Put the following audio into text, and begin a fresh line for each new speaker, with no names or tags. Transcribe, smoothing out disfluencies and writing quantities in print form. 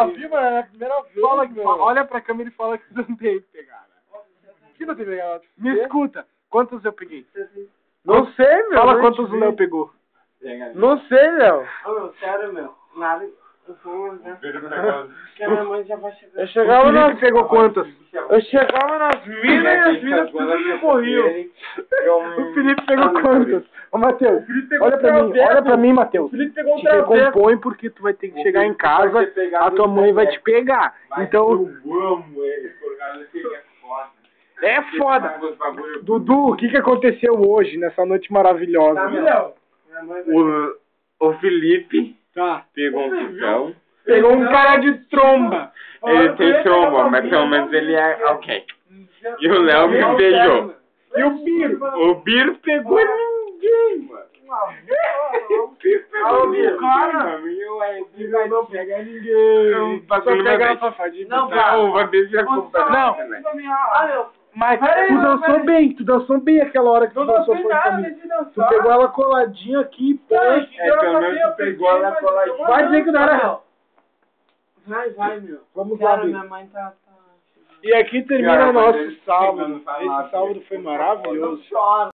vi, mano, é a primeira vez. Olha pra câmera e fala que não tem pegada. Que não tem pegada? Me escuta, quantos eu peguei?
Não sei, meu.
Fala quantos o Léo pegou.
Não sei, Léo.
Ô, meu, sério, meu. Nada. Eu fui, né? Porque a minha mãe já vai chegar.
Eu chegava nas...
Felipe pegou quantas?
Eu chegava nas minas e as minas tudo me corriam.
O Felipe pegou quantas? Ô, Matheus,
pegou
olha pra mim, Matheus.
O Felipe pegou um
Te
traveco.
recompõe porque tu vai ter que chegar em casa, a tua mãe vai te pegar. Então,
Eu amo ele, por causa que ele é foda.
é foda. Dudu, o que aconteceu hoje, nessa noite maravilhosa?
O Felipe
Tá.
pegou um picão.
Pegou um cara de tromba.
Ele tem tromba, mas pelo menos ele é ok. E o Léo me beijou.
E o Biro?
O Biro pegou ninguém, mano. O Biro pegou ninguém.
Não pega ninguém.
Só
pegar a Fafadinha.
Não, vai beijar com
Não.
Ah, meu.
Mas tu dançou bem aquela hora que tu dançou foi comigo. Tu pegou ela coladinha aqui, pô.
pelo menos tu pegou ela coladinha.
Vai dizer que não era real.
Vai, meu.
Vamos lá,
Cara,
Biro.
minha mãe tá...
E aqui termina
Cara, mas
nosso
ele
sábado.
chegando, fala
Esse
lá,
sábado foi maravilhoso.
Chora.